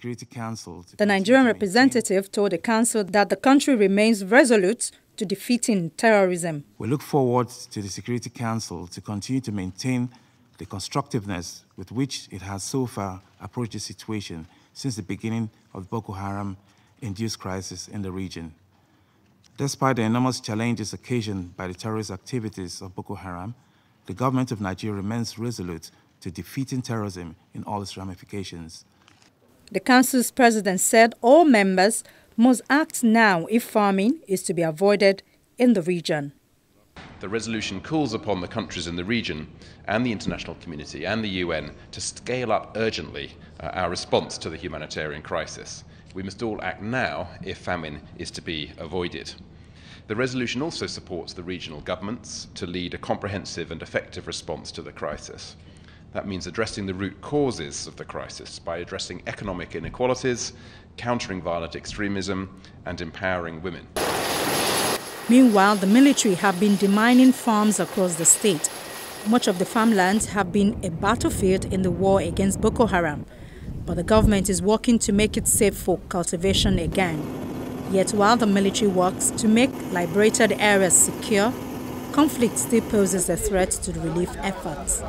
Security Council. The Nigerian representative told the council that the country remains resolute to defeating terrorism. We look forward to the Security Council to continue to maintain the constructiveness with which it has so far approached the situation since the beginning of the Boko Haram-induced crisis in the region. Despite the enormous challenges occasioned by the terrorist activities of Boko Haram, the government of Nigeria remains resolute to defeating terrorism in all its ramifications. The council's president said all members must act now if farming is to be avoided in the region. The resolution calls upon the countries in the region and the international community and the UN to scale up urgently our response to the humanitarian crisis. We must all act now if famine is to be avoided. The resolution also supports the regional governments to lead a comprehensive and effective response to the crisis. That means addressing the root causes of the crisis by addressing economic inequalities, countering violent extremism, and empowering women. Meanwhile, the military have been demining farms across the state. Much of the farmlands have been a battlefield in the war against Boko Haram, but the government is working to make it safe for cultivation again. Yet while the military works to make liberated areas secure, conflict still poses a threat to the relief efforts.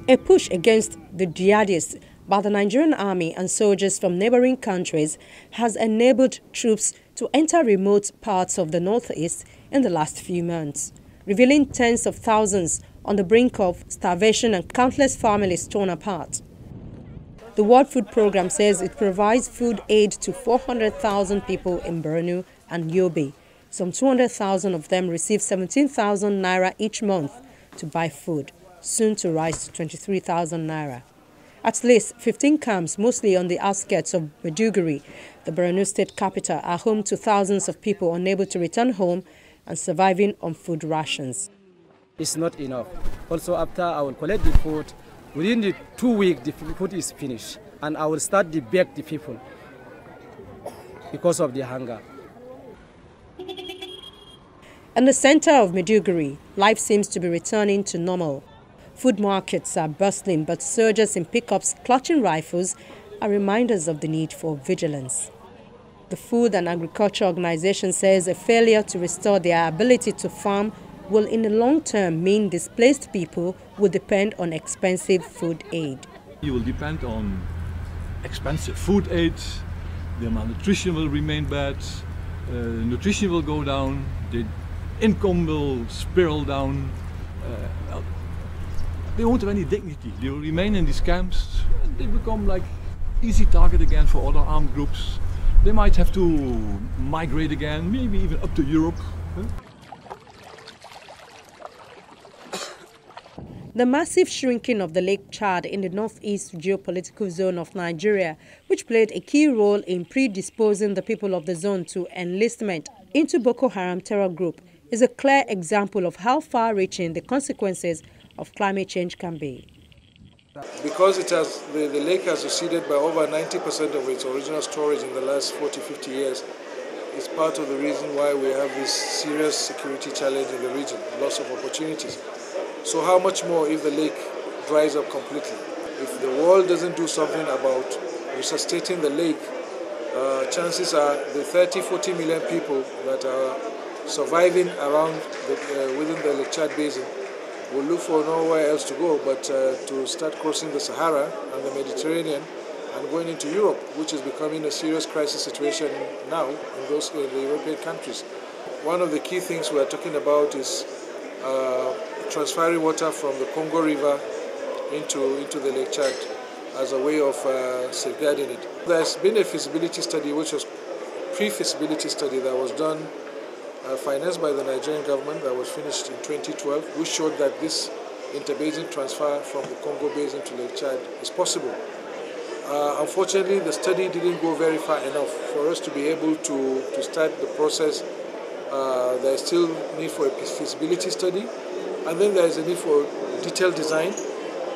A push against the jihadists by the Nigerian army and soldiers from neighboring countries has enabled troops to enter remote parts of the northeast in the last few months, revealing tens of thousands on the brink of starvation and countless families torn apart. The World Food Programme says it provides food aid to 400,000 people in Borno and Yobe. Some 200,000 of them receive 17,000 naira each month to buy food, soon to rise to 23,000 naira. At least 15 camps, mostly on the outskirts of Maiduguri, the Borno state capital, are home to thousands of people unable to return home and surviving on food rations. It's not enough. Also, after I will collect the food, within the 2 weeks, the food is finished, and I will start to beg the people because of the hunger. In the center of Maiduguri, life seems to be returning to normal. Food markets are bustling, but soldiers in pickups clutching rifles are reminders of the need for vigilance. The Food and Agriculture Organization says a failure to restore their ability to farm will in the long term mean displaced people will depend on expensive food aid. You will depend on expensive food aid, the malnutrition will remain bad, nutrition will go down, the income will spiral down. They won't have any dignity. They will remain in these camps and they become like easy target again for other armed groups. They might have to migrate again, maybe even up to Europe. The massive shrinking of the Lake Chad in the northeast geopolitical zone of Nigeria, which played a key role in predisposing the people of the zone to enlistment into Boko Haram terror group, is a clear example of how far-reaching the consequences of climate change can be. Because the lake has receded by over 90% of its original storage in the last 40-50 years, it's part of the reason why we have this serious security challenge in the region, loss of opportunities. So how much more if the lake dries up completely? If the world doesn't do something about resuscitating the lake, chances are the 30-40 million people that are surviving around within the Lake Chad Basin will look for nowhere else to go but to start crossing the Sahara and the Mediterranean and going into Europe, which is becoming a serious crisis situation now in the European countries. One of the key things we are talking about is transferring water from the Congo River into the Lake Chad as a way of safeguarding it. There's been a feasibility study, which was pre-feasibility study that was done financed by the Nigerian government, that was finished in 2012, which showed that this interbasin transfer from the Congo Basin to Lake Chad is possible. Unfortunately, the study didn't go very far enough for us to be able to start the process. There is still need for a feasibility study, and then there is a need for detailed design,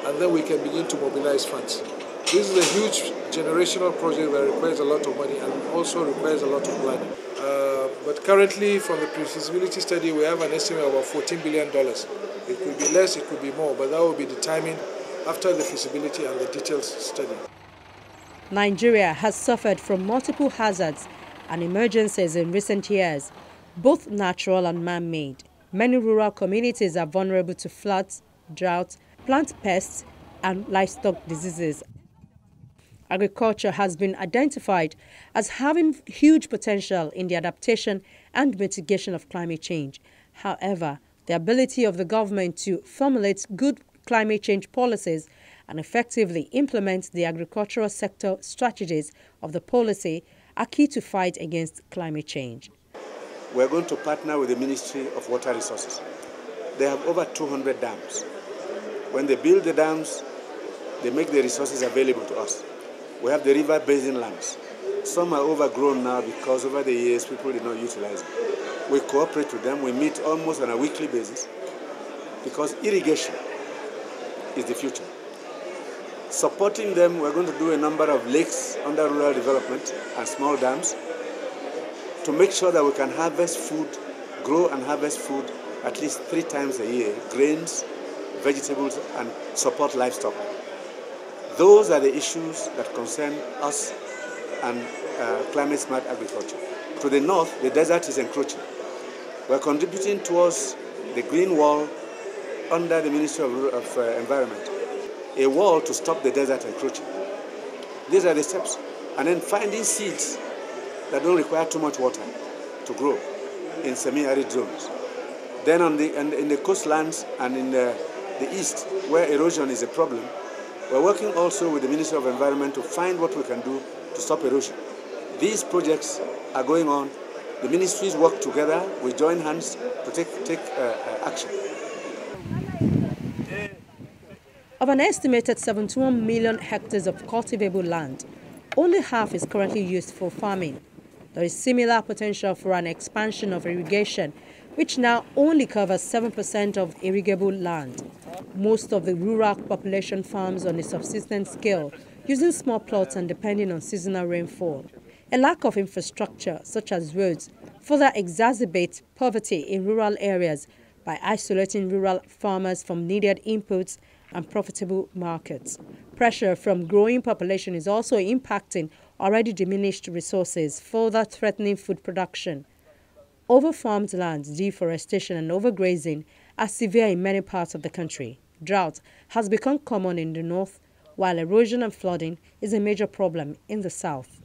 and then we can begin to mobilize funds. This is a huge generational project that requires a lot of money and also requires a lot of planning. But currently, from the pre-feasibility study, we have an estimate of about $14 billion. It could be less, it could be more, but that will be determined after the feasibility and the details study. Nigeria has suffered from multiple hazards and emergencies in recent years, both natural and man-made. Many rural communities are vulnerable to floods, droughts, plant pests, and livestock diseases. Agriculture has been identified as having huge potential in the adaptation and mitigation of climate change. However, the ability of the government to formulate good climate change policies and effectively implement the agricultural sector strategies of the policy are key to fight against climate change. We're going to partner with the Ministry of Water Resources. They have over 200 dams. When they build the dams, they make the resources available to us. We have the river basin lands. Some are overgrown now because over the years people did not utilize them. We cooperate with them. We meet almost on a weekly basis because irrigation is the future. Supporting them, we're going to do a number of lakes under rural development and small dams to make sure that we can harvest food, grow and harvest food at least 3 times a year, grains, vegetables, and support livestock. Those are the issues that concern us and climate-smart agriculture. To the north, the desert is encroaching. We're contributing towards the green wall under the Ministry of Environment, a wall to stop the desert encroaching. These are the steps. And then finding seeds that don't require too much water to grow in semi-arid zones. Then in the coastlands and in the east, where erosion is a problem, we're working also with the Ministry of Environment to find what we can do to stop erosion. These projects are going on. The ministries work together. We join hands to take action. Of an estimated 71 million hectares of cultivable land, only half is currently used for farming. There is similar potential for an expansion of irrigation, which now only covers 7% of irrigable land. Most of the rural population farms on a subsistence scale, using small plots and depending on seasonal rainfall. A lack of infrastructure, such as roads, further exacerbates poverty in rural areas by isolating rural farmers from needed inputs and profitable markets. Pressure from growing population is also impacting already diminished resources, further threatening food production. Overfarmed lands, deforestation and overgrazing are severe in many parts of the country. Drought has become common in the north, while erosion and flooding is a major problem in the south.